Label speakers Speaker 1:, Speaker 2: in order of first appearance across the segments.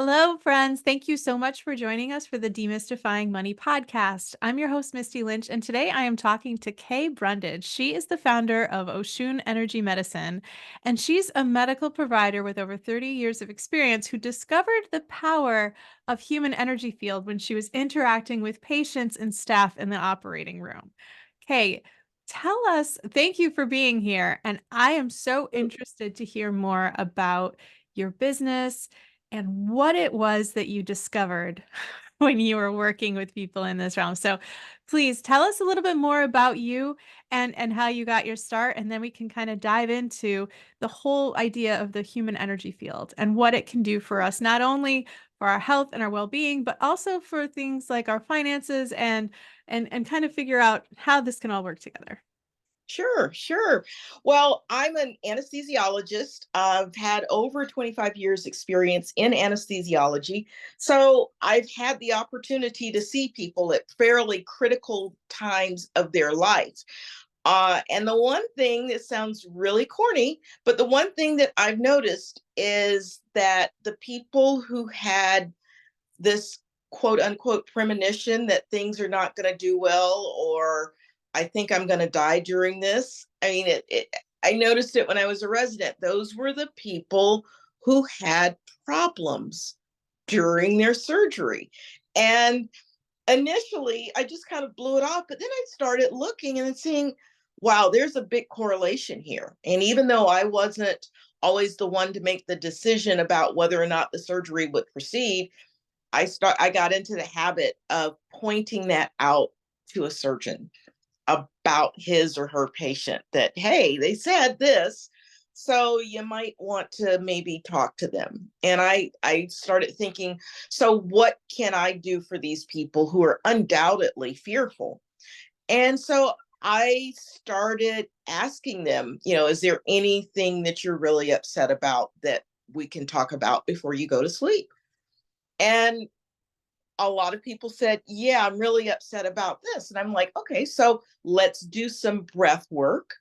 Speaker 1: Hello, friends. Thank you so much for joining us for the Demystifying Money podcast. I'm your host, Misty Lynch, and today I am talking to Kaye Brundidge. She is the founder of Oshun Energy Medicine, and she's a medical provider with over 30 years of experience who discovered the power of human energy field when she was interacting with patients and staff in the operating room. Kaye, tell us, thank you for being here, and I am so interested to hear more about your business and what it was that you discovered when you were working with people in this realm. So please tell us a little bit more about you and how you got your start, and then we can kind of dive into the whole idea of the human energy field and what it can do for us, not only for our health and our well-being, but also for things like our finances and kind of figure out how this can all work together.
Speaker 2: Sure, sure. Well, I'm an anesthesiologist. I've had over 25 years experience in anesthesiology. So I've had the opportunity to see people at fairly critical times of their life. And the one thing that sounds really corny, but the one thing that I've noticed is that the people who had this quote unquote premonition that things are not going to do well, or I think I'm going to die during this. I mean, I noticed it when I was a resident. Those were the people who had problems during their surgery. And initially, I just kind of blew it off, but then I started looking and seeing, wow, there's a big correlation here. And even though I wasn't always the one to make the decision about whether or not the surgery would proceed, I got into the habit of pointing that out to a surgeon about his or her patient that, hey, they said this, so you might want to maybe talk to them. And I started thinking, so what can I do for these people who are undoubtedly fearful? And so I started asking them, is there anything that you're really upset about that we can talk about before you go to sleep? And a lot of people said, yeah, I'm really upset about this. And I'm like, okay, so let's do some breath work.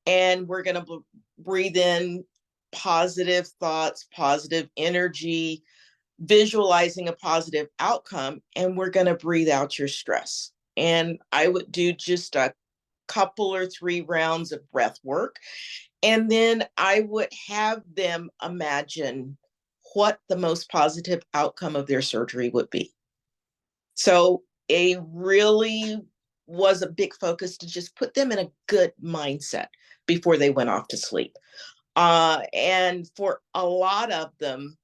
Speaker 2: And we're going to breathe in positive thoughts, positive energy, visualizing a positive outcome. And we're going to breathe out your stress. And I would do just a couple or three rounds of breath work. And then I would have them imagine what the most positive outcome of their surgery would be. So it really was a big focus to just put them in a good mindset before they went off to sleep. And for a lot of them,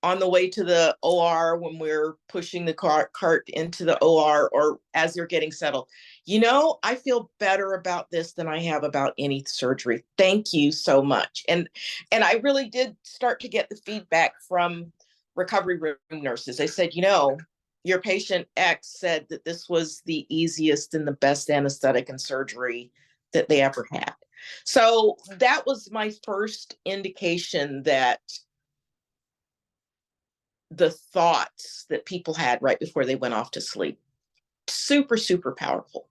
Speaker 2: on the way to the OR, when we're pushing the cart into the OR, or as they're getting settled, I feel better about this than I have about any surgery. Thank you so much. And I really did start to get the feedback from recovery room nurses. They said, your patient X said that this was the easiest and the best anesthetic and surgery that they ever had. So that was my first indication that the thoughts that people had right before they went off to sleep, super, super powerful.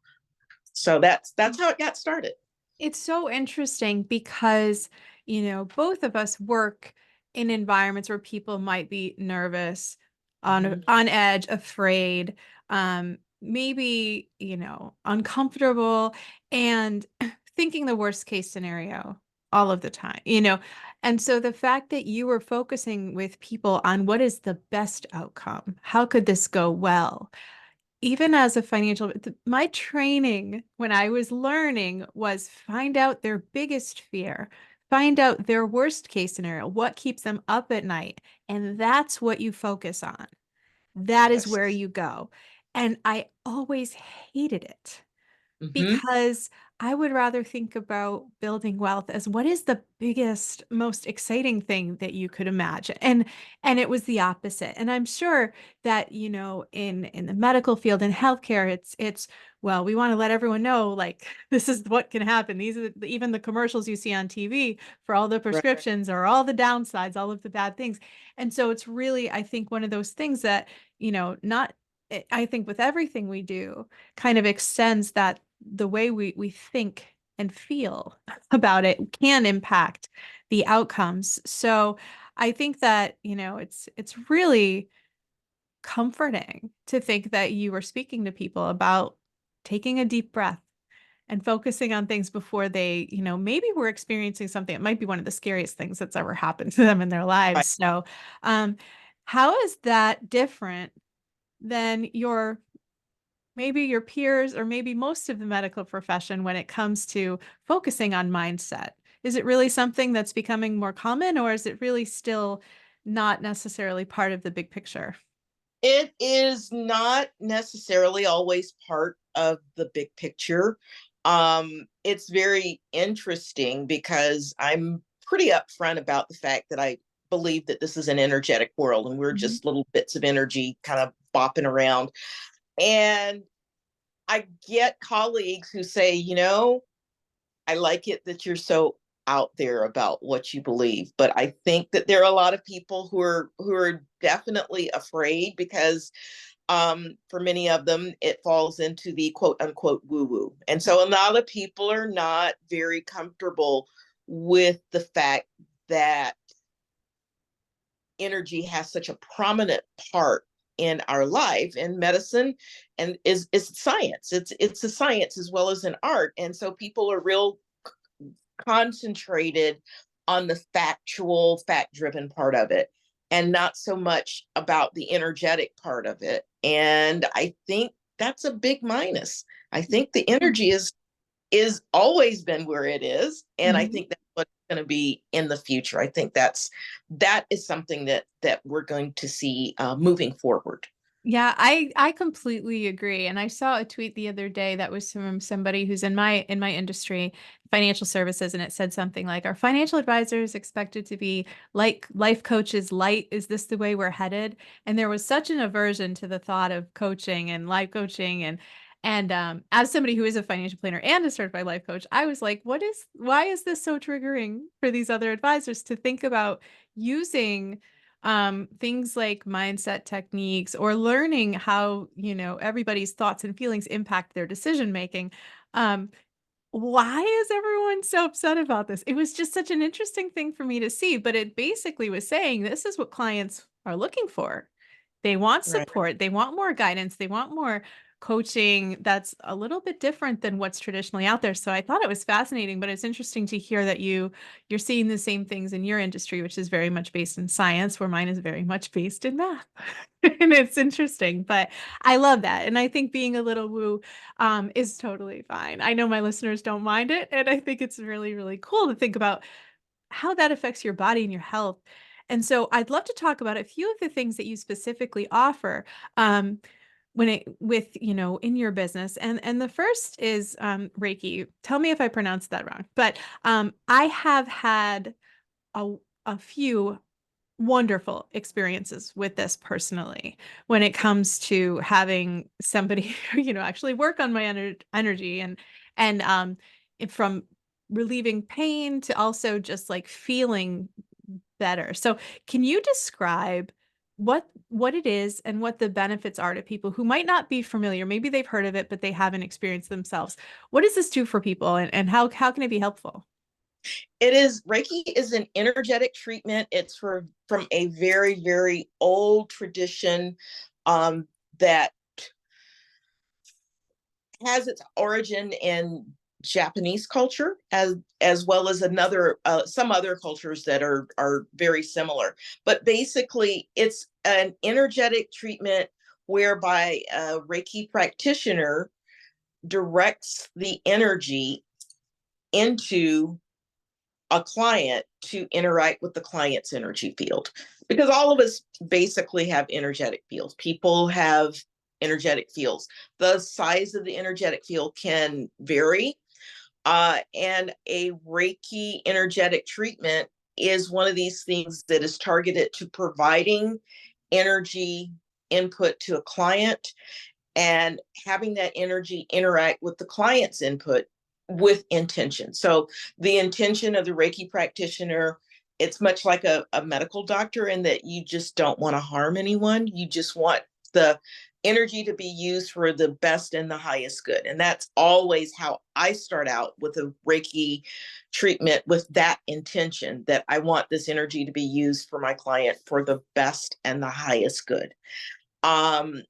Speaker 2: So that's how it got started.
Speaker 1: It's so interesting because, both of us work in environments where people might be nervous,
Speaker 2: Mhm.
Speaker 1: on edge, afraid, maybe, uncomfortable and thinking the worst case scenario all of the time. And so the fact that you were focusing with people on what is the best outcome, how could this go well? Even as a my training when I was learning was find out their biggest fear, find out their worst case scenario, what keeps them up at night. And that's what you focus on. That is
Speaker 2: Yes.
Speaker 1: where you go. And I always hated it
Speaker 2: Hmm.
Speaker 1: because I would rather think about building wealth as what is the biggest, most exciting thing that you could imagine. And it was the opposite. And I'm sure that, in the medical field in healthcare, it's well, we want to let everyone know like this is what can happen. These are even the commercials you see on TV for all the
Speaker 2: Right.
Speaker 1: prescriptions or all the downsides, all of the bad things. And so it's really, I think, one of those things that, not I think with everything we do kind of extends that the way we think and feel about it can impact the outcomes. So I think that, it's really comforting to think that you were speaking to people about taking a deep breath and focusing on things before they, maybe were experiencing something. It might be one of the scariest things that's ever happened to them in their lives.
Speaker 2: Right.
Speaker 1: So, um, how is that different than maybe your peers or maybe most of the medical profession when it comes to focusing on mindset? Is it really something that's becoming more common, or is it really still not necessarily part of the big picture?
Speaker 2: It is not necessarily always part of the big picture. It's very interesting because I'm pretty upfront about the fact that I believe that this is an energetic world and we're
Speaker 1: Mhm.
Speaker 2: just little bits of energy kind of bopping around. And I get colleagues who say, I like it that you're so out there about what you believe, but I think that there are a lot of people who are definitely afraid because for many of them it falls into the quote unquote woo woo, and so a lot of people are not very comfortable with the fact that energy has such a prominent part in our life and medicine and is science. It's a science as well as an art, and so people are real concentrated on the factual, fact driven part of it and not so much about the energetic part of it. And I think that's a big minus. I think the energy is always been where it is, and I
Speaker 1: Mhm.
Speaker 2: think that's what's going to be in the future. I think that is something that we're going to see moving forward.
Speaker 1: Yeah, I completely agree. And I saw a tweet the other day that was from somebody who's in my industry, financial services, and it said something like, "Our financial advisors expected to be like life coaches light. Is this the way we're headed?" And there was such an aversion to the thought of coaching and life coaching, and as somebody who is a financial planner and a certified life coach, I was like, why is this so triggering for these other advisors to think about using things like mindset techniques or learning how, everybody's thoughts and feelings impact their decision making. um why is everyone so upset about this? It was just such an interesting thing for me to see, but it basically was saying this is what clients are looking for. They want
Speaker 2: Right.
Speaker 1: support, they want more guidance, they want more coaching that's a little bit different than what's traditionally out there. So I thought it was fascinating, but it's interesting to hear that you're seeing the same things in your industry, which is very much based in science, where mine is very much based in math. And it's interesting, but I love that. And I think being a little woo is totally fine. I know my listeners don't mind it, and I think it's really, really cool to think about how that affects your body and your health. And so I'd love to talk about a few of the things that you specifically offer um, in your business. And the first is Reiki. Tell me if I pronounced that wrong, but I have had a, a few wonderful experiences with this personally when it comes to having somebody actually work on my energy and from relieving pain to also just like feeling better. So can you describe what it is and what the benefits are to people who might not be familiar? Maybe they've heard of it but they haven't experienced themselves. What does this do for people, and how can it be helpful?
Speaker 2: Reiki is an energetic treatment. It's from a very, very old tradition that has its origin in Japanese culture as well as another some other cultures that are very similar. But basically, it's an energetic treatment whereby a Reiki practitioner directs the energy into a client to interact with the client's energy field, because all of us basically have energetic fields. People have energetic fields. The size of the energetic field can vary, and a Reiki energetic treatment is one of these things that is targeted to providing energy input to a client and having that energy interact with the client's input with intention. So the intention of the Reiki practitioner, it's much like a medical doctor in that you just don't want to harm anyone. You just want the energy to be used for the best and the highest good. And that's always how I start out with a Reiki treatment, with that intention that I want this energy to be used for my client for the best and the highest good. Um,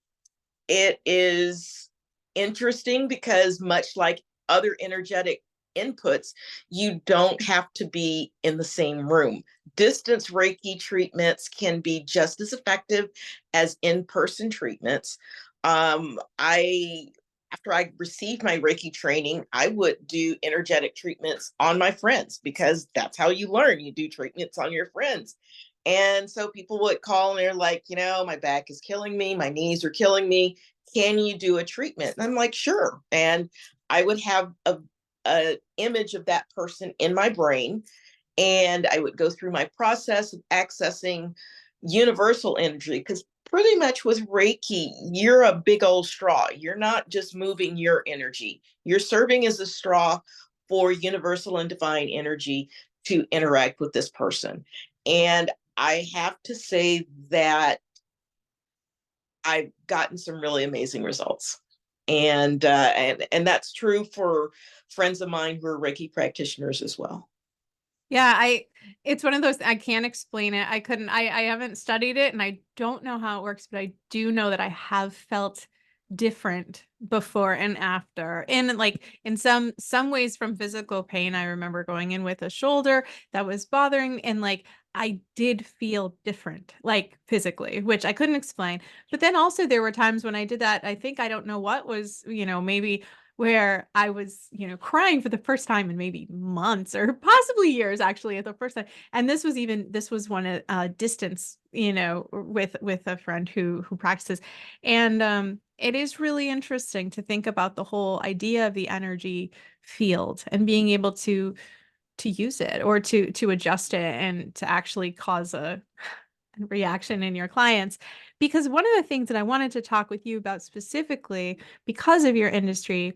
Speaker 2: it is interesting because, much like other energetic inputs, you don't have to be in the same room. Distance Reiki treatments can be just as effective as in-person treatments. I After I received my Reiki training, I would do energetic treatments on my friends, because that's how you learn. You do treatments on your friends. And so people would call and they're like, my back is killing me, my knees are killing me. Can you do a treatment? And I'm like, sure. And I would have a image of that person in my brain, and I would go through my process of accessing universal energy, because pretty much with Reiki, you're a big old straw. You're not just moving your energy, you're serving as a straw for universal and divine energy to interact with this person. And I have to say that I've gotten some really amazing results. And that's true for friends of mine who are Reiki practitioners as well.
Speaker 1: Yeah, it's one of those, I can't explain it. I haven't studied it and I don't know how it works, but I do know that I have felt different before and after. And like in some ways from physical pain, I remember going in with a shoulder that was bothering, and like I did feel different, like physically, which I couldn't explain. But then also there were times when I did that, I think, I don't know what was, maybe where I was, crying for the first time in maybe months or possibly years, actually, at the first time. And this was one distance, with a friend who practices. And it is really interesting to think about the whole idea of the energy field and being able to use it, or to adjust it, and to actually cause a reaction in your clients. Because one of the things that I wanted to talk with you about specifically, because of your industry,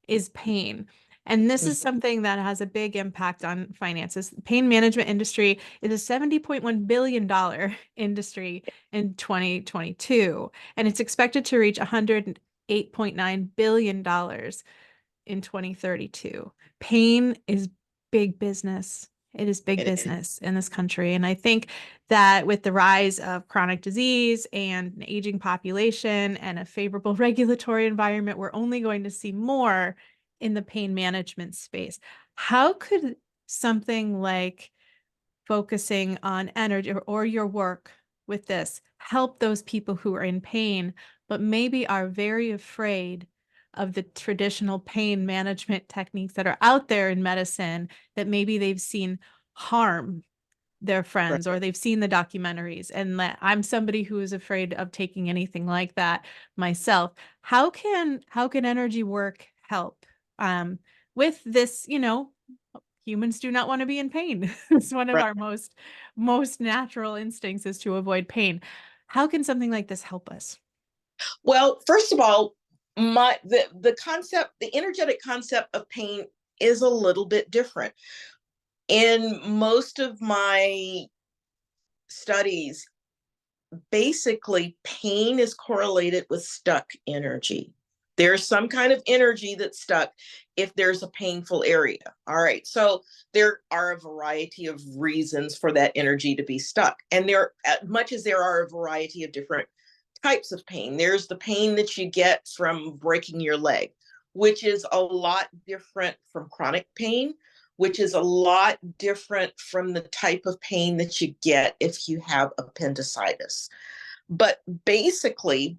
Speaker 1: is pain. And this is something that has a big impact on finances. Pain management industry is a $70.1 billion industry in 2022, and it's expected to reach $108.9 billion in 2032. Pain is big business. It is big
Speaker 2: It is.
Speaker 1: business in this country. And I think that with the rise of chronic disease and an aging population and a favorable regulatory environment, we're only going to see more in the pain management space. How could something like focusing on energy, or your work with this, help those people who are in pain, but maybe are very afraid of the traditional pain management techniques that are out there in medicine, that maybe they've seen harm their
Speaker 2: Right.
Speaker 1: friends, or they've seen the documentaries, and that I'm somebody who is afraid of taking anything like that myself. How can energy work help with this? Humans do not want to be in pain. It's one of
Speaker 2: Right.
Speaker 1: our most natural instincts, is to avoid pain. How can something like this help us?
Speaker 2: Well, first of all, the energetic concept of pain is a little bit different. In most of my studies, basically pain is correlated with stuck energy. There's some kind of energy that's stuck if there's a painful area. All right. So there are a variety of reasons for that energy to be stuck. And there, as much as there are a variety of different types of pain, there's the pain that you get from breaking your leg, which is a lot different from chronic pain, which is a lot different from the type of pain that you get if you have appendicitis. But basically,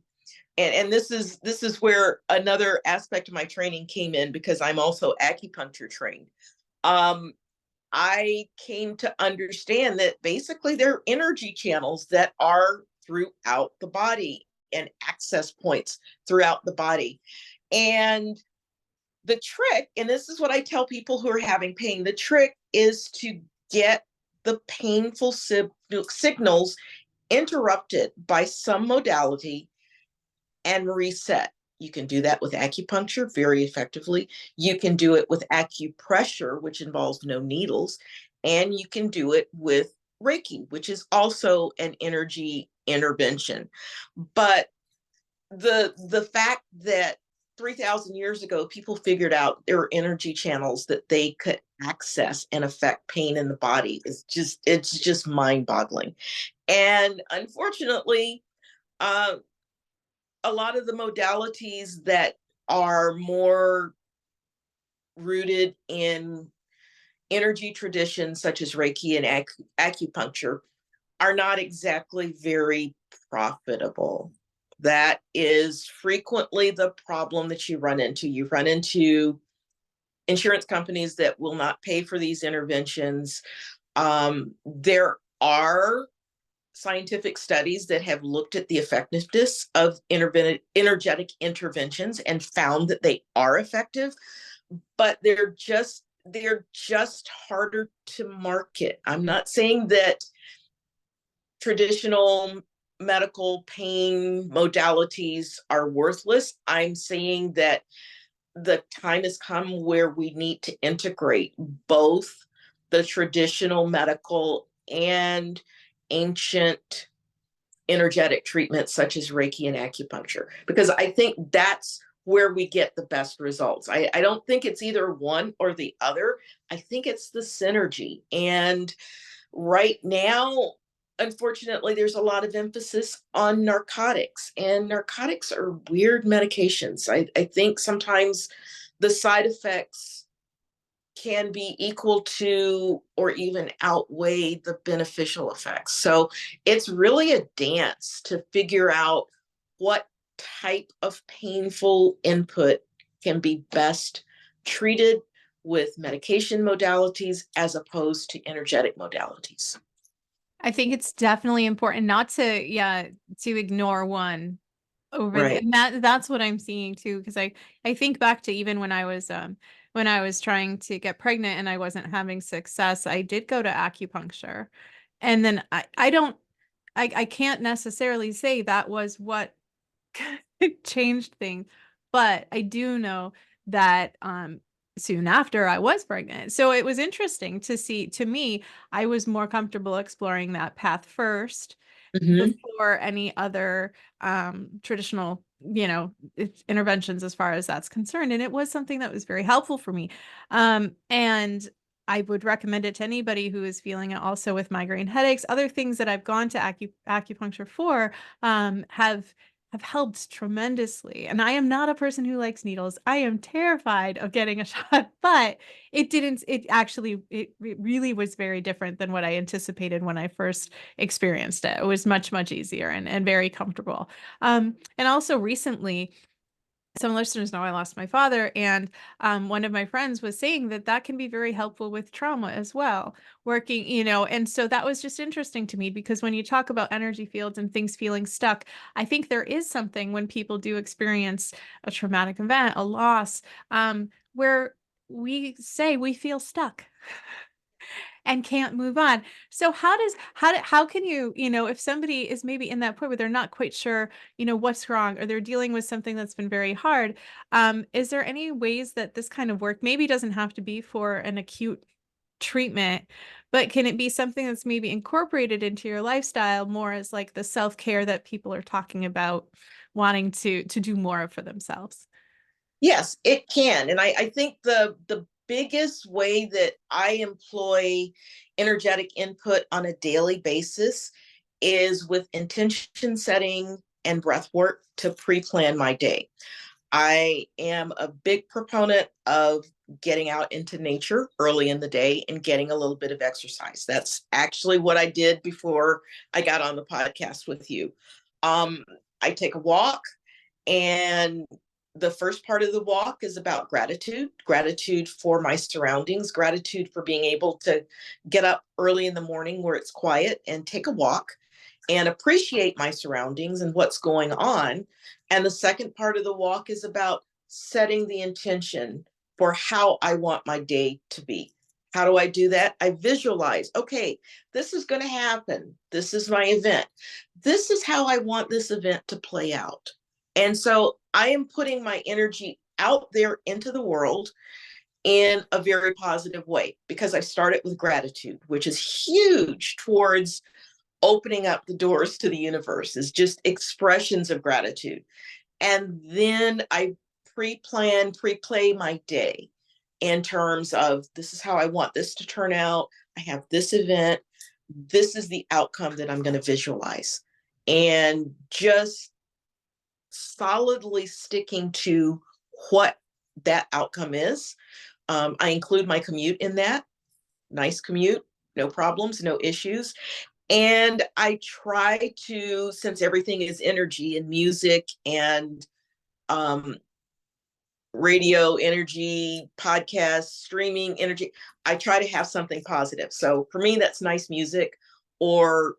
Speaker 2: and this is where another aspect of my training came in, because I'm also acupuncture trained. Um, I came to understand that basically there are energy channels that are throughout the body, and access points throughout the body. And the trick, and this is what I tell people who are having pain, the trick is to get the painful signals interrupted by some modality and reset. You can do that with acupuncture very effectively. You can do it with acupressure, which involves no needles. And you can do it with Reiki, which is also an energy intervention. But the fact that 3,000 years ago people figured out there were energy channels that they could access and affect pain in the body is just, it's just mind-boggling. And unfortunately, uh, a lot of the modalities that are more rooted in energy traditions such as Reiki and acupuncture are not exactly very profitable. That is frequently the problem that you run into. You run into insurance companies that will not pay for these interventions. There are scientific studies that have looked at the effectiveness of energetic interventions and found that they are effective, but they're just harder to market. I'm not saying that traditional medical pain modalities are worthless. I'm saying that the time has come where we need to integrate both the traditional medical and ancient energetic treatments such as Reiki and acupuncture, because I think that's where we get the best results. I don't think it's either one or the other. I think it's the synergy. And right now, unfortunately, there's a lot of emphasis on narcotics, and narcotics are weird medications. I think sometimes the side effects can be equal to or even outweigh the beneficial effects. So it's really a dance to figure out what type of painful input can be best treated with medication modalities as opposed to energetic modalities.
Speaker 1: I think it's definitely important not to, yeah, to ignore one over the,
Speaker 2: Right.
Speaker 1: and that's what I'm seeing too. Because I think back to even when I was trying to get pregnant and I wasn't having success, I did go to acupuncture. And then I don't, I can't necessarily say that was what changed things, but I do know that soon after I was pregnant. So it was interesting to see. To me, I was more comfortable exploring that path first
Speaker 2: Mm-hmm.
Speaker 1: before any other traditional, interventions as far as that's concerned. And it was something that was very helpful for me. And I would recommend it to anybody who is feeling it also with migraine headaches. Other things that I've gone to acupuncture for have helped tremendously. And I am not a person who likes needles. I am terrified of getting a shot, but it really was very different than what I anticipated when I first experienced it. It was much, much easier and very comfortable. And also recently, some listeners know I lost my father, and one of my friends was saying that that can be very helpful with trauma as well. Working, and so that was just interesting to me because when you talk about energy fields and things feeling stuck, I think there is something when people do experience a traumatic event, a loss, where we say we feel stuck and can't move on. So how can you, if somebody is maybe in that point where they're not quite sure, what's wrong or they're dealing with something that's been very hard, is there any ways that this kind of work maybe doesn't have to be for an acute treatment, but can it be something that's maybe incorporated into your lifestyle more as like the self-care that people are talking about wanting to do more of for themselves?
Speaker 2: Yes, it can. And I think the biggest way that I employ energetic input on a daily basis is with intention setting and breath work to pre-plan my day. I am a big proponent of getting out into nature early in the day and getting a little bit of exercise. That's actually what I did before I got on the podcast with you. Um, I take a walk, and the first part of the walk is about gratitude for my surroundings, gratitude for being able to get up early in the morning where it's quiet and take a walk and appreciate my surroundings and what's going on. And the second part of the walk is about setting the intention for how I want my day to be. How do I do that? I visualize, okay, this is going to happen. This is my event. This is how I want this event to play out. And so I am putting my energy out there into the world in a very positive way because I started with gratitude, which is huge towards opening up the doors to the universe, is just expressions of gratitude. And then I pre-play my day in terms of, this is how I want this to turn out. I have this event. This is the outcome that I'm going to visualize. And just solidly sticking to what that outcome is. I include my commute in that. Nice commute, no problems, no issues. And I try to, since everything is energy and music and um, radio energy, podcast, streaming energy, I try to have something positive. So for me, that's nice music or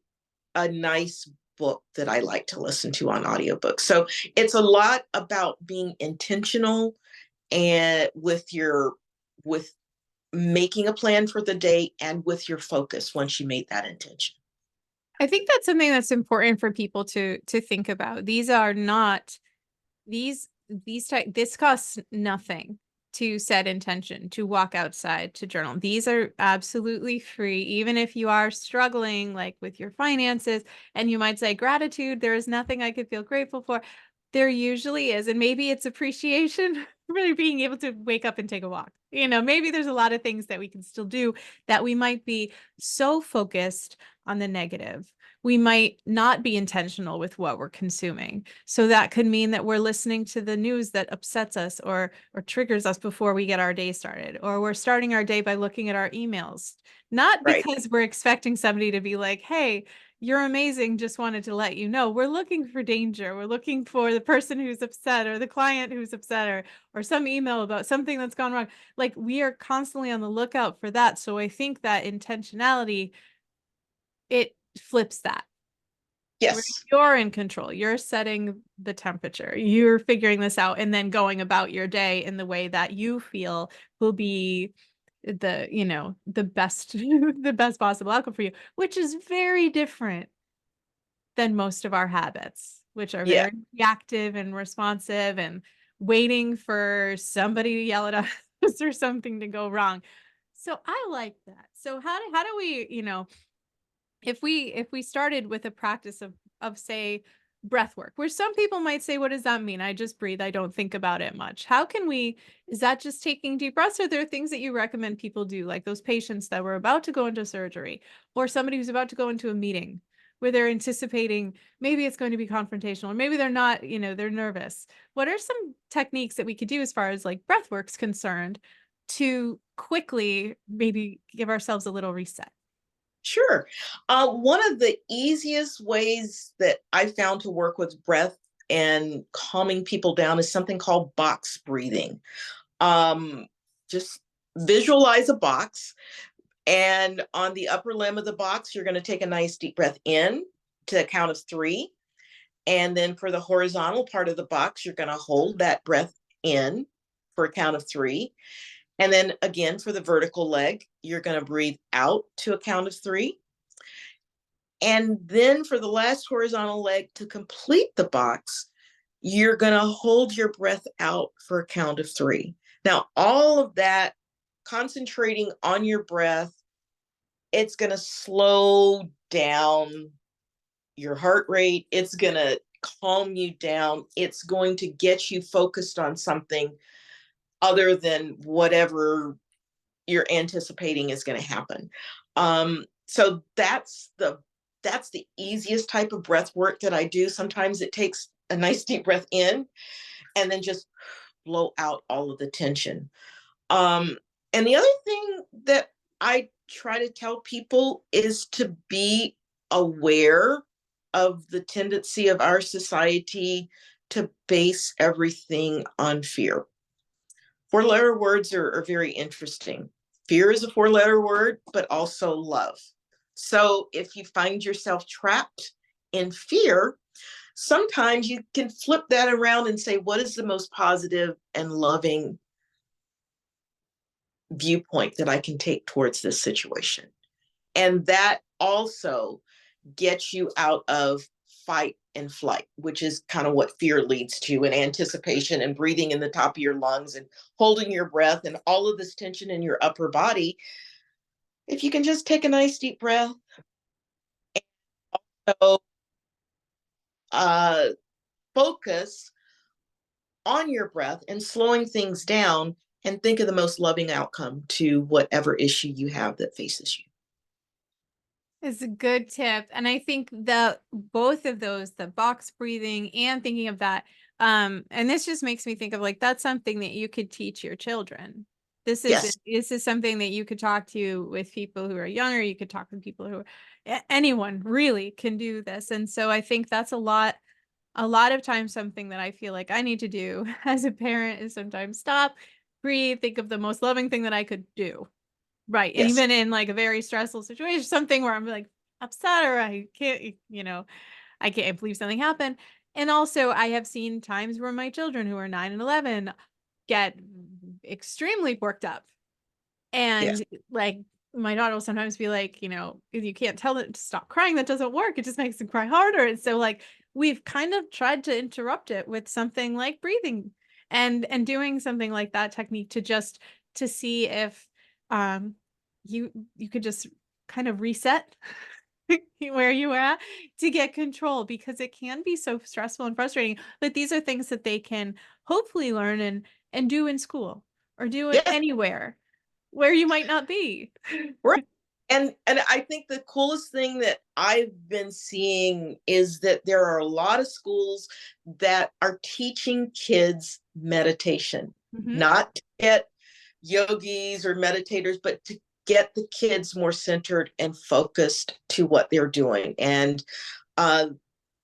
Speaker 2: a nice book that I like to listen to on audiobook. So it's a lot about being intentional and with making a plan for the day and with your focus once you made that intention.
Speaker 1: I think that's something that's important for people to think about. These are not these type this costs nothing to set intention, to walk outside, to journal. These are absolutely free, even if you are struggling like with your finances and you might say gratitude, there is nothing I could feel grateful for. There usually is, and maybe it's appreciation really being able to wake up and take a walk. Maybe there's a lot of things that we can still do that we might be so focused on the negative. We might not be intentional with what we're consuming. So that could mean that we're listening to the news that upsets us or triggers us before we get our day started, or we're starting our day by looking at our emails, not
Speaker 2: Right.
Speaker 1: because we're expecting somebody to be like, hey, you're amazing, just wanted to let you know. We're looking for danger. We're looking for the person who's upset or the client who's upset or some email about something that's gone wrong. Like, we are constantly on the lookout for that. So I think that intentionality, it flips that. Where
Speaker 2: Yes.
Speaker 1: you're in control, you're setting the temperature, you're figuring this out, and then going about your day in the way that you feel will be the best the best possible outcome for you, which is very different than most of our habits, which are
Speaker 2: Yeah.
Speaker 1: very reactive and responsive and waiting for somebody to yell at us or something to go wrong. So I like that. So how do we, if we started with a practice of say breath work, where some people might say, what does that mean? I just breathe, I don't think about it much. How can we, is that just taking deep breaths? Or are there things that you recommend people do, like those patients that were about to go into surgery, or somebody who's about to go into a meeting where they're anticipating maybe it's going to be confrontational, or maybe they're not, they're nervous? What are some techniques that we could do as far as like breath work's concerned to quickly maybe give ourselves a little reset?
Speaker 2: Sure. One of the easiest ways that I found to work with breath and calming people down is something called box breathing. Um, just visualize a box, and on the upper limb of the box, you're going to take a nice deep breath in to a count of 3. And then for the horizontal part of the box, you're going to hold that breath in for a count of 3. And then again, for the vertical leg, you're going to breathe out to a count of 3. And then for the last horizontal leg to complete the box, you're going to hold your breath out for a count of 3. Now, all of that, concentrating on your breath, it's going to slow down your heart rate. It's going to calm you down. It's going to get you focused on something other than whatever you're anticipating is going to happen. So that's the easiest type of breath work that I do. Sometimes it takes a nice deep breath in and then just blow out all of the tension. Um, and the other thing that I try to tell people is to be aware of the tendency of our society to base everything on fear. 4-letter words are very interesting. Fear is a 4-letter word, but also love. So if you find yourself trapped in fear, sometimes you can flip that around and say, what is the most positive and loving viewpoint that I can take towards this situation? And that also gets you out of fight and flight, which is kind of what fear leads to, and anticipation and breathing in the top of your lungs and holding your breath and all of this tension in your upper body. If you can just take a nice deep breath, focus on your breath and slowing things down and think of the most loving outcome to whatever issue you have that faces you.
Speaker 1: It's a good tip. And I think that both of those, the box breathing and thinking of that, and this just makes me think of like that's something that you could teach your children.
Speaker 2: Yes,
Speaker 1: This is something that you could talk to with people who are younger. You could talk with people who anyone really can do this. And so I think that's a lot of times something that I feel like I need to do as a parent is sometimes stop, breathe, think of the most loving thing that I could do. Right. And
Speaker 2: yes,
Speaker 1: even in like a very stressful situation, something where I'm like upset or I can't, I can't believe something happened. And also I have seen times where my children who are 9 and 11 get extremely worked up.
Speaker 2: yes.
Speaker 1: And like my daughter will sometimes be like, if you can't tell it to stop crying, that doesn't work. It just makes them cry harder. And so like we've kind of tried to interrupt it with something like breathing and doing something like that technique to just to see if um you could just kind of reset where you are at to get control because it can be so stressful and frustrating. But these are things that they can hopefully learn and do in school or do it
Speaker 2: Yes,
Speaker 1: anywhere where you might not be.
Speaker 2: right. And I think the coolest thing that I've been seeing is that there are a lot of schools that are teaching kids meditation,
Speaker 1: Hmm.
Speaker 2: not to get yogis or meditators, but to get the kids more centered and focused to what they're doing. And uh,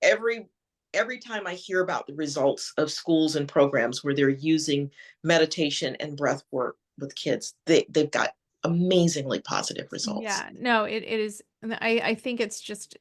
Speaker 2: every every time I hear about the results of schools and programs where they're using meditation and breath work with kids, they've got amazingly positive results.
Speaker 1: Yeah, no, it is. And I think it's just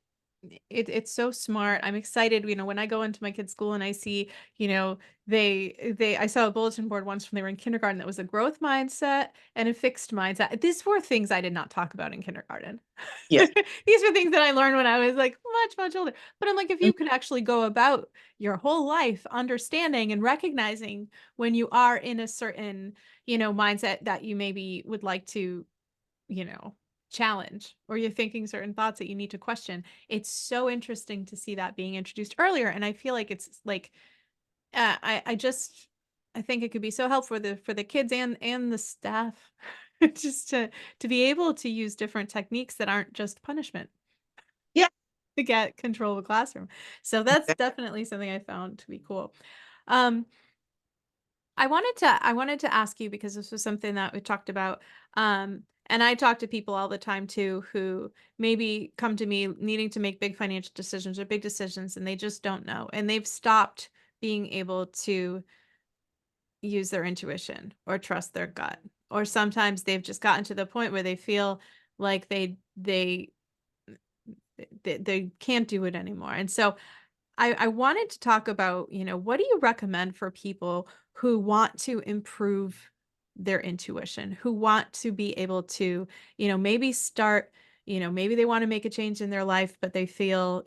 Speaker 1: it's so smart. I'm excited, when I go into my kids' school and I see, I saw a bulletin board once when they were in kindergarten that was a growth mindset and a fixed mindset. These were things I did not talk about in kindergarten.
Speaker 2: Yes.
Speaker 1: These were things that I learned when I was like much, much older. But I'm like, if
Speaker 2: Mm,
Speaker 1: you could actually go about your whole life understanding and recognizing when you are in a certain, mindset that you maybe would like to you know, challenge or you're thinking certain thoughts that you need to question. It's so interesting to see that being introduced earlier. And I feel like it's like I think it could be so helpful for the kids and the staff just to be able to use different techniques that aren't just punishment
Speaker 2: yeah.
Speaker 1: to get control of a classroom. So that's definitely something I found to be cool. Um, I wanted to ask you because this was something that we talked about. And I talk to people all the time too who maybe come to me needing to make big financial decisions or big decisions and they just don't know. And they've stopped being able to use their intuition or trust their gut. Or sometimes they've just gotten to the point where they feel like they can't do it anymore. And so I wanted to talk about, what do you recommend for people who want to improve their intuition, who want to be able to, maybe start, maybe they want to make a change in their life, but they feel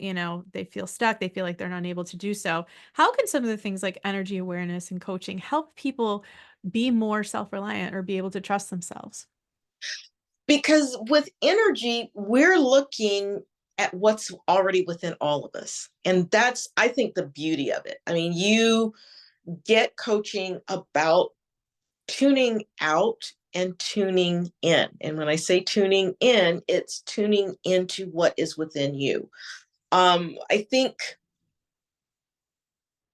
Speaker 1: stuck. They feel like they're not able to do so. How can some of the things like energy awareness and coaching help people be more self-reliant or be able to trust themselves?
Speaker 2: Because with energy, we're looking at what's already within all of us. And that's, I think, the beauty of it. I mean, you get coaching about tuning out and tuning in. And when I say tuning in, it's tuning into what is within you. I think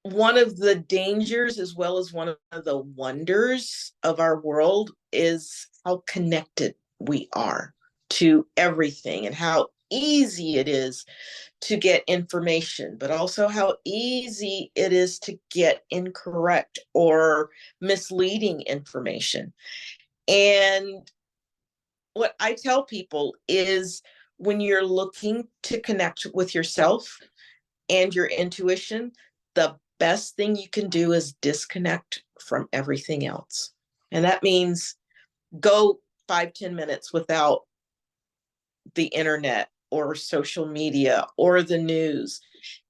Speaker 2: one of the dangers, as well as one of the wonders of our world, is how connected we are to everything and how easy it is to get information, but also how easy it is to get incorrect or misleading information. And what I tell people is when you're looking to connect with yourself and your intuition, the best thing you can do is disconnect from everything else. And that means go 5-10 minutes without the internet or social media or the news.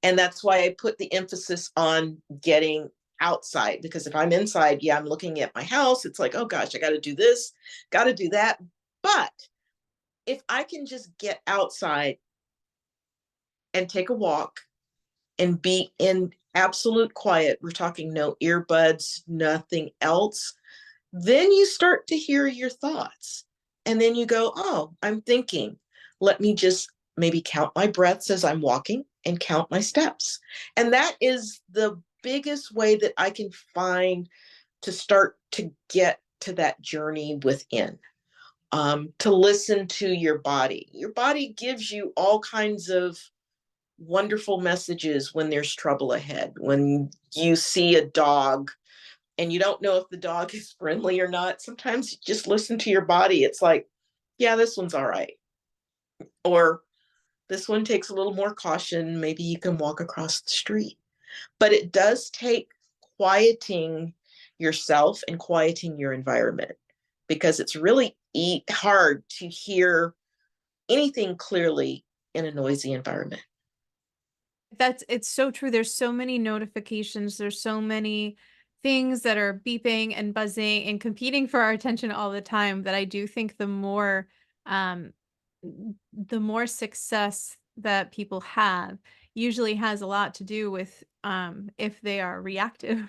Speaker 2: And that's why I put the emphasis on getting outside, because if I'm inside, yeah, I'm looking at my house. It's like, oh gosh, I got to do this, got to do that. But if I can just get outside and take a walk and be in absolute quiet, we're talking no earbuds, nothing else, then you start to hear your thoughts. And then you go, oh, I'm thinking. Let me just maybe count my breaths as I'm walking and count my steps. And that is the biggest way that I can find to start to get to that journey within. To listen to your body. Your body gives you all kinds of wonderful messages when there's trouble ahead. When you see a dog and you don't know if the dog is friendly or not, sometimes you just listen to your body. It's like, yeah, this one's all right. Or this one takes a little more caution. Maybe you can walk across the street. But it does take quieting yourself and quieting your environment, because it's really hard to hear anything clearly in a noisy environment.
Speaker 1: It's so true. There's so many notifications. There's so many things that are beeping and buzzing and competing for our attention all the time that I do think um the more success that people have usually has a lot to do with if they are reactive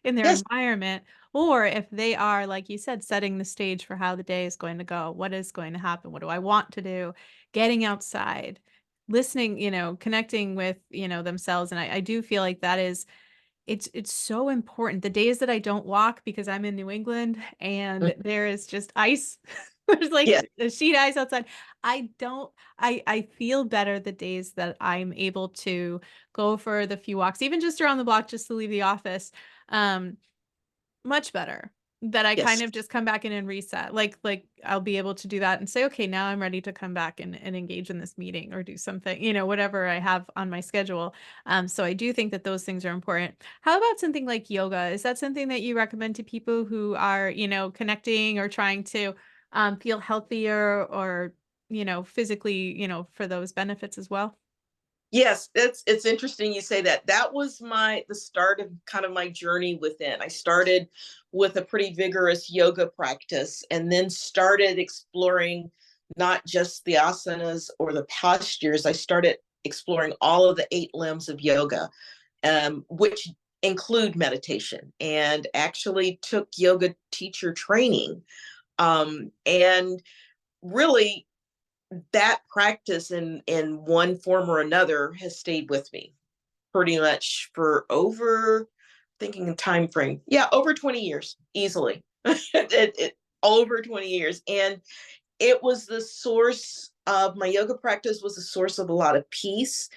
Speaker 1: in their
Speaker 2: Yes,
Speaker 1: environment, or if they are, like you said, setting the stage for how the day is going to go, what is going to happen, what do I want to do, getting outside, listening, connecting with, themselves. And I do feel like that is it's so important. The days that I don't walk because I'm in New England and there is just ice, there's like
Speaker 2: yes,
Speaker 1: a sheet ice outside. I don't, I feel better the days that I'm able to go for the few walks, even just around the block, just to leave the office. Um, Much better. That I kind
Speaker 2: yes.
Speaker 1: of just come back in and reset. Like I'll be able to do that and say, okay, now I'm ready to come back and engage in this meeting or do something, whatever I have on my schedule. So I do think that those things are important. How about something like yoga? Is that something that you recommend to people who are, connecting or trying to feel healthier or, physically, for those benefits as well?
Speaker 2: Yes, it's interesting you say that. That was the start of kind of my journey within. I started with a pretty vigorous yoga practice and then started exploring not just the asanas or the postures. I started exploring all of the eight limbs of yoga, which include meditation, and actually took yoga teacher training. And really, that practice in one form or another has stayed with me pretty much for over, thinking in time frame, yeah, over 20 years easily. Over 20 years. And it was the source of my yoga practice, was a source of a lot of peace.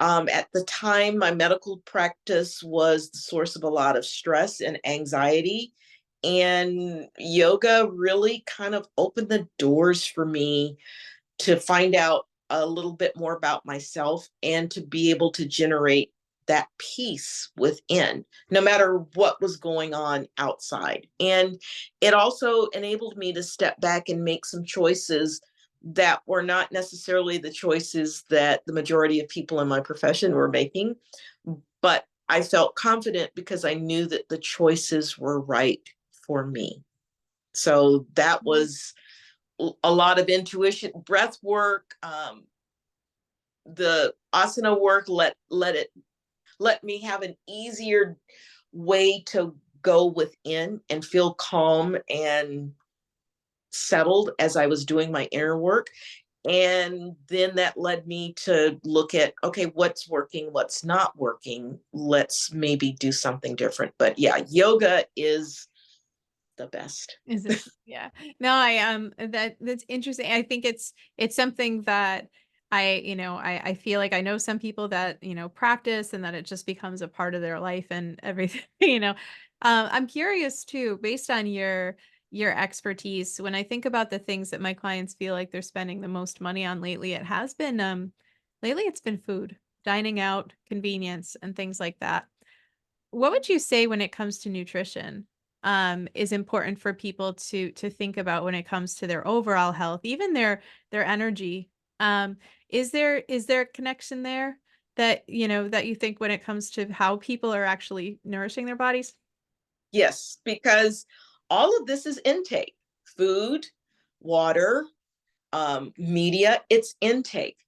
Speaker 2: At the time, my medical practice was the source of a lot of stress and anxiety, and yoga really kind of opened the doors for me to find out a little bit more about myself and to be able to generate that peace within, no matter what was going on outside. And it also enabled me to step back and make some choices that were not necessarily the choices that the majority of people in my profession were making, but I felt confident because I knew that the choices were right for me. So that was a lot of intuition, breath work, the asana work. Let me have an easier way to go within and feel calm and settled as I was doing my inner work. And then that led me to look at, okay, what's working, what's not working. Let's maybe do something different. But yeah, yoga is the best.
Speaker 1: Is it? Yeah. No, that's interesting. I think it's something that I feel like I know some people that, practice and that it just becomes a part of their life and everything, I'm curious too, based on your expertise, when I think about the things that my clients feel like they're spending the most money on lately, it has been lately it's been food, dining out, convenience, and things like that. What would you say when it comes to nutrition, is important for people to think about when it comes to their overall health, even their energy? Um, is there a connection there that that you think when it comes to how people are actually nourishing their bodies?
Speaker 2: Yes, because all of this is intake: food, water, media, it's intake.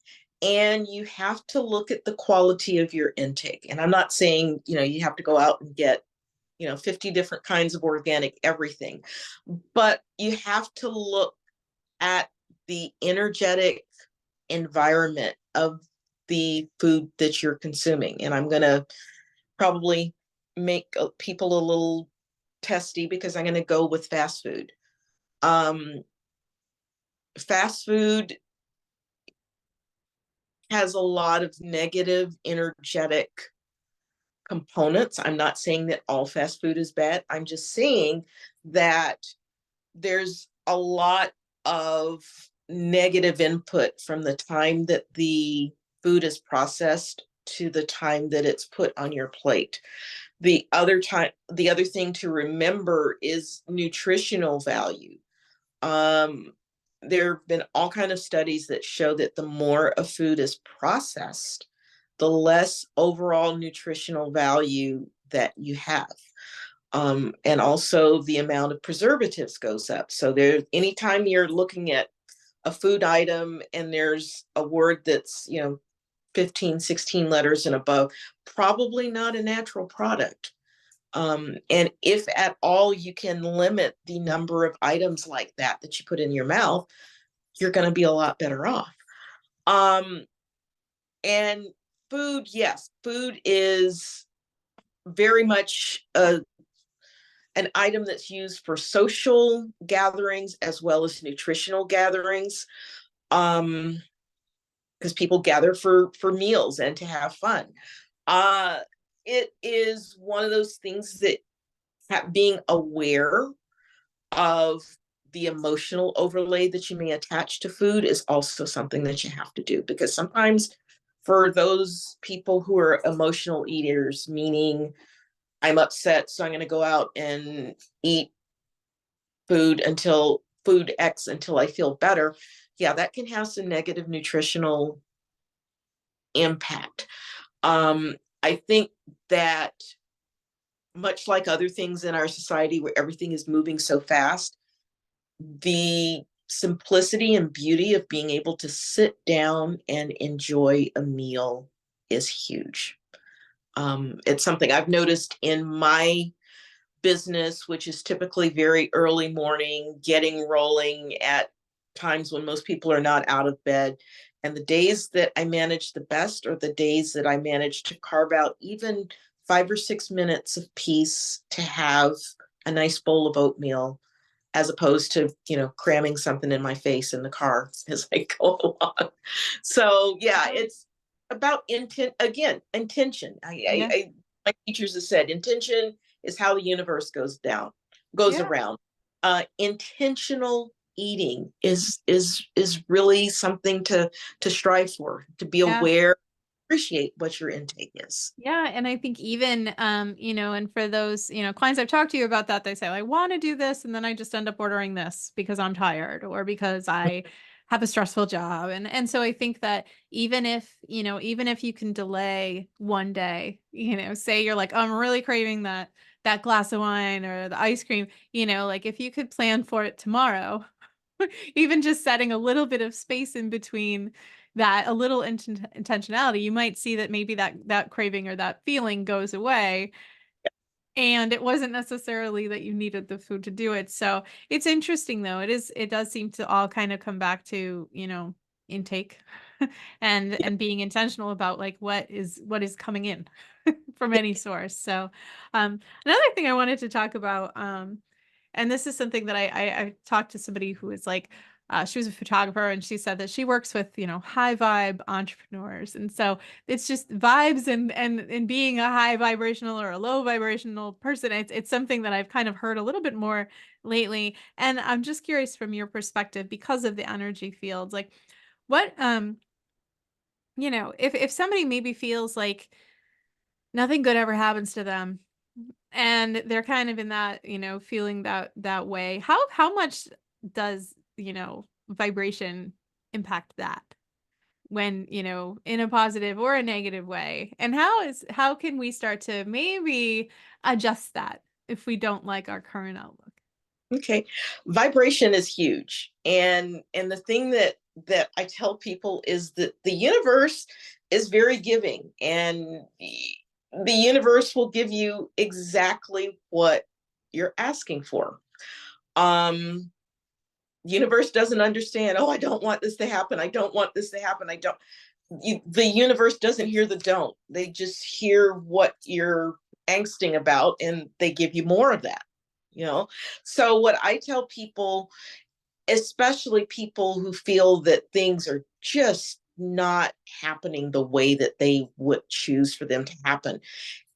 Speaker 2: and you have to look at the quality of your intake. And I'm not saying, you have to go out and get, 50 different kinds of organic everything, but you have to look at the energetic environment of the food that you're consuming. And I'm going to probably make people a little testy because I'm going to go with fast food. Um, Fast food has a lot of negative energetic components. I'm not saying that all fast food is bad. I'm just saying that there's a lot of negative input from the time that the food is processed to the time that it's put on your plate. The other thing to remember is nutritional value. Um, there have been all kind of studies that show that the more a food is processed, the less overall nutritional value that you have. And also the amount of preservatives goes up. So there, anytime you're looking at a food item and there's a word that's, 15, 16 letters and above, probably not a natural product. And if at all you can limit the number of items like that you put in your mouth, you're going to be a lot better off. And food, yes, food is very much an item that's used for social gatherings as well as nutritional gatherings. Because people gather for meals and to have fun. It is one of those things that being aware of the emotional overlay that you may attach to food is also something that you have to do, because sometimes for those people who are emotional eaters, meaning I'm upset, so I'm going to go out and eat food X until I feel better. Yeah, that can have some negative nutritional impact. I think that much like other things in our society where everything is moving so fast, the simplicity and beauty of being able to sit down and enjoy a meal is huge. It's something I've noticed in my business, which is typically very early morning, getting rolling at times when most people are not out of bed. And the days that I manage the best are the days that I manage to carve out even 5 or 6 minutes of peace to have a nice bowl of oatmeal, as opposed to, cramming something in my face in the car as I go along. So yeah, it's about intent again, intention.
Speaker 1: Yeah.
Speaker 2: My teachers have said intention is how the universe goes
Speaker 1: Yeah.
Speaker 2: around. Intentional eating is really something to strive for, to be
Speaker 1: Yeah.
Speaker 2: aware, appreciate what your intake is.
Speaker 1: Yeah, and I think even and for those, clients I've talked to you about that, they say, I want to do this, and then I just end up ordering this because I'm tired or because I have a stressful job. And so I think that even if you can delay one day, say you're like, I'm really craving that glass of wine or the ice cream, like if you could plan for it tomorrow, even just setting a little bit of space in between that, a little intentionality, you might see that maybe that craving or that feeling goes away. And it wasn't necessarily that you needed the food to do it. So it's interesting though. It does seem to all kind of come back to, intake and being intentional about like what is coming in from any source. So another thing I wanted to talk about, and this is something that I talked to somebody who was like, she was a photographer, and she said that she works with, high vibe entrepreneurs. And so it's just vibes and being a high vibrational or a low vibrational person. It's something that I've kind of heard a little bit more lately. And I'm just curious from your perspective, because of the energy fields, like what, if somebody maybe feels like nothing good ever happens to them, and they're kind of in that, feeling that way, how much does, vibration impact that, when, in a positive or a negative way, and how can we start to maybe adjust that if we don't like our current outlook?
Speaker 2: Okay. Vibration is huge. And the thing that that I tell people is that the universe is very giving, and the universe will give you exactly what you're asking for. Um, universe doesn't understand, oh, I don't want this to happen. I don't want this to happen. I don't. The universe doesn't hear the don't. They just hear what you're angsting about, and they give you more of that. You know, so what I tell people, especially people who feel that things are just not happening the way that they would choose for them to happen,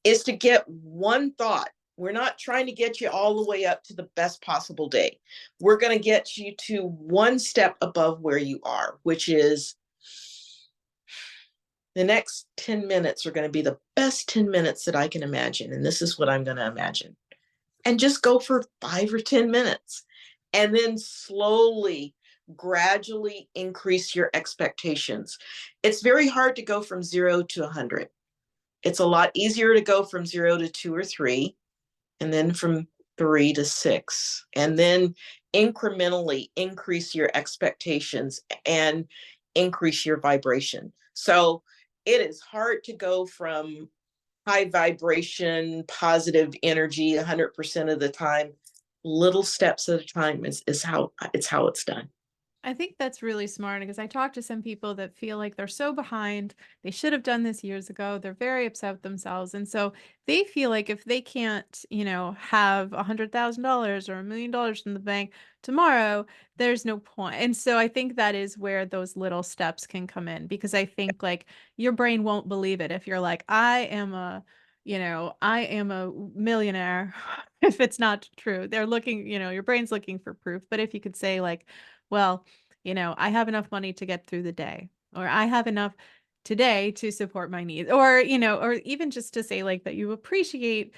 Speaker 2: is to get one thought. We're not trying to get you all the way up to the best possible day. We're going to get you to one step above where you are, which is the next 10 minutes are going to be the best 10 minutes that I can imagine. And this is what I'm going to imagine. And just go for 5 or 10 minutes. And then slowly, gradually increase your expectations. It's very hard to go from 0 to 100. It's a lot easier to go from 0 to 2 or 3, and then from 3 to 6, and then incrementally increase your expectations and increase your vibration. So it is hard to go from high vibration, positive energy 100% of the time. Little steps at a time is how it's done.
Speaker 1: I think that's really smart because I talk to some people that feel like they're so behind. They should have done this years ago. They're very upset with themselves. And so they feel like if they can't, have $100,000 or $1 million in the bank tomorrow, there's no point. And so I think that is where those little steps can come in, because I think like your brain won't believe it if you're like, I am a millionaire. If it's not true, they're looking, your brain's looking for proof. But if you could say like, well, I have enough money to get through the day, or I have enough today to support my needs, or, or even just to say like that you appreciate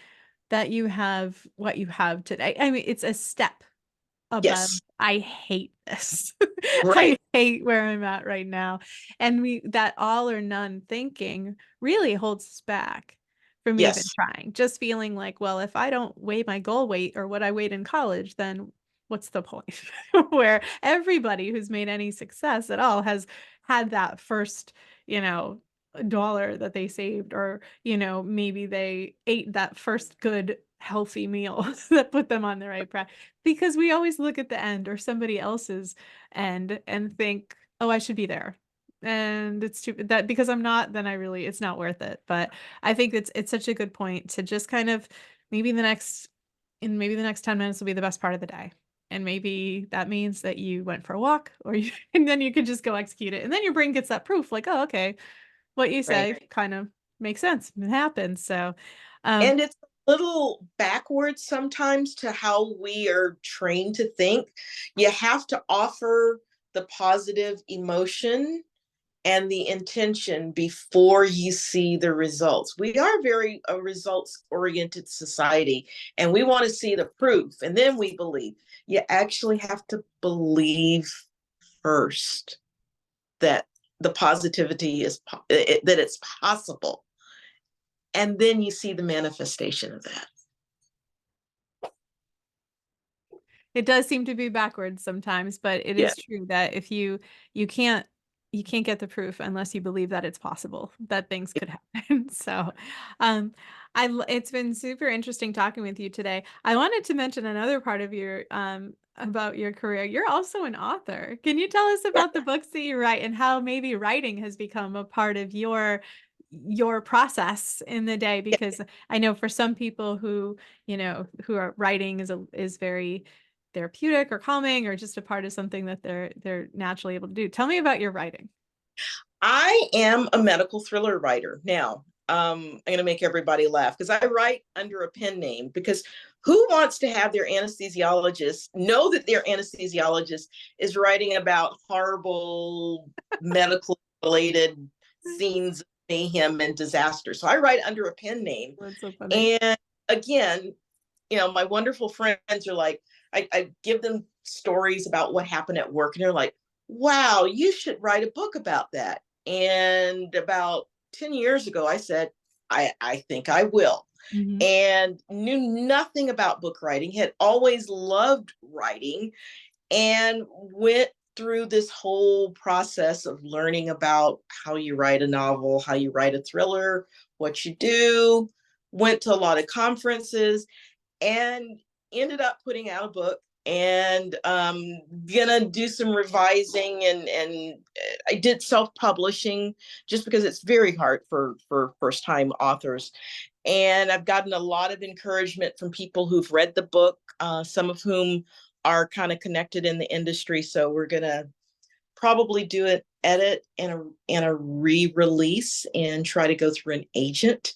Speaker 1: that you have what you have today. I mean, it's a step above.
Speaker 2: Yes.
Speaker 1: I hate this. I
Speaker 2: Right.
Speaker 1: hate where I'm at right now. And that all or none thinking really holds us back from even
Speaker 2: Yes.
Speaker 1: trying. Just feeling like, well, if I don't weigh my goal weight or what I weighed in college, then what's the point? Where everybody who's made any success at all has had that first, dollar that they saved, or, maybe they ate that first good healthy meal that put them on the right path, because we always look at the end or somebody else's end and think, oh, I should be there. And it's too that because I'm not, then it's not worth it. But I think it's such a good point to just kind of maybe maybe the next 10 minutes will be the best part of the day. And maybe that means that you went for a walk, or and then you can just go execute it. And then your brain gets that proof like, oh, okay, what you
Speaker 2: Right.
Speaker 1: say kind of makes sense. It happens. So, um,
Speaker 2: And it's a little backwards sometimes to how we are trained to think. You have to offer the positive emotion and the intention before you see the results. We are very a results oriented society, and we want to see the proof and then we believe. You actually have to believe first that the positivity that it's possible, and then you see the manifestation of that.
Speaker 1: it does seem to be backwards sometimes, but it
Speaker 2: Yeah.
Speaker 1: is true that if you can't you can't get the proof unless you believe that it's possible that things could happen. So, um, it's been super interesting talking with you today. I wanted to mention another part of your about your career. You're also an author. Can you tell us about the books that you write and how maybe writing has become a part of your process in the day? Because I know for some people who are writing is very therapeutic or calming or just a part of something that they're naturally able to do. Tell me about your writing.
Speaker 2: I am a medical thriller writer. Now, I'm going to make everybody laugh because I write under a pen name, because who wants to have their anesthesiologist know that their anesthesiologist is writing about horrible medical related scenes of mayhem and disaster? So I write under a pen name.
Speaker 1: That's so funny.
Speaker 2: And again, my wonderful friends are like, I give them stories about what happened at work, and they're like, wow, you should write a book about that. And about 10 years ago, I said, I think I will.
Speaker 1: Mhm.
Speaker 2: And knew nothing about book writing, had always loved writing, and went through this whole process of learning about how you write a novel, how you write a thriller, what you do, went to a lot of conferences, and ended up putting out a book, and gonna do some revising, and I did self-publishing just because it's very hard for first-time authors. And I've gotten a lot of encouragement from people who've read the book, some of whom are kind of connected in the industry. So we're gonna probably do an edit and a re-release and try to go through an agent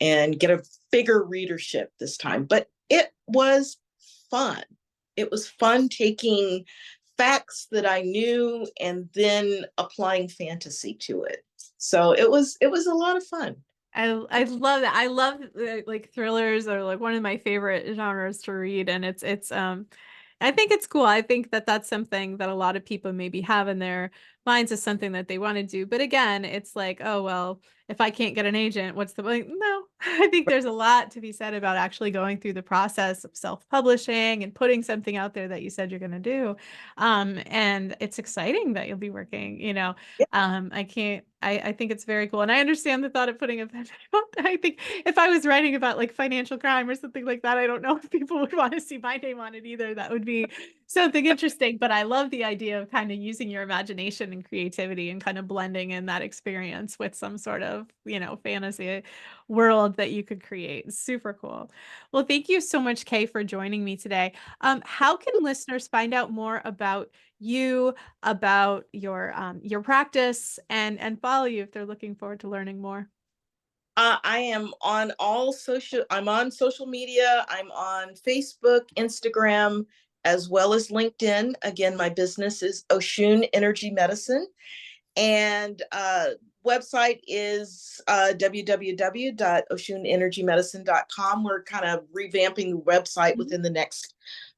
Speaker 2: and get a bigger readership this time. But it was fun. It was fun taking facts that I knew and then applying fantasy to it. So it was a lot of fun.
Speaker 1: I love that. I love like thrillers are like one of my favorite genres to read, and it's I think it's cool. I think that that's something that a lot of people maybe have in their minds as something that they want to do. But again, it's like, oh well, if I can't get an agent, what's the point? No, I think there's a lot to be said about actually going through the process of self-publishing and putting something out there that you said you're going to do. And it's exciting that you'll be working, you know. I can't, I think it's very cool. And I understand the thought of putting a pen. I think if I was writing about like financial crime or something like that, I don't know if people would want to see my name on it either. That would be something interesting. But I love the idea of kind of using your imagination and creativity and kind of blending in that experience with some sort of, you know, fantasy world that you could create. Super cool. Well, thank you so much, Kay, for joining me today. How can listeners find out more about you, about your practice, and follow you if they're looking forward to learning more?
Speaker 2: I am on all social. I'm on social media. I'm on Facebook, Instagram, as well as LinkedIn. Again, my business is Oshun Energy Medicine, and website is www.oshunenergymedicine.com. We're kind of revamping the website
Speaker 1: Mhm.
Speaker 2: within the next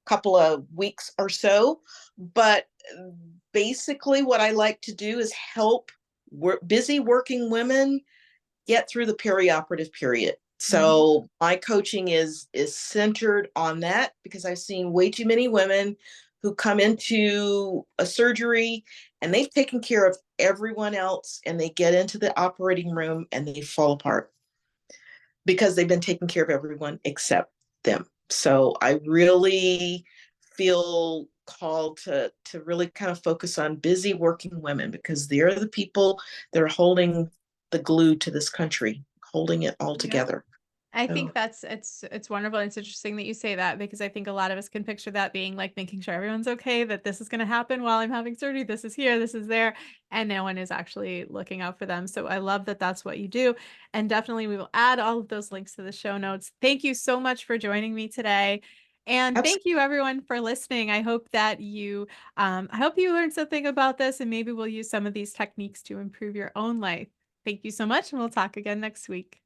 Speaker 2: couple of weeks or so, but basically what I like to do is help busy working women get through the perioperative period.
Speaker 1: Mhm.
Speaker 2: So my coaching is centered on that because I've seen way too many women who come into a surgery and they've taken care of everyone else and they get into the operating room and they fall apart because they've been taking care of everyone except them. So I really feel called to really kind of focus on busy working women because they're the people that are holding the glue to this country, holding it all
Speaker 1: Yeah.
Speaker 2: together.
Speaker 1: I
Speaker 2: So
Speaker 1: think that's it's wonderful. It's interesting that you say that because I think a lot of us can picture that being like making sure everyone's okay, that this is going to happen while I'm having surgery. This is here, this is there, and no one is actually looking out for them. So I love that that's what you do. And definitely we will add all of those links to the show notes. Thank you so much for joining me today. And
Speaker 2: absolutely.
Speaker 1: thank you everyone for listening. I hope you learned something about this and maybe we'll use some of these techniques to improve your own life. Thank you so much, and we'll talk again next week.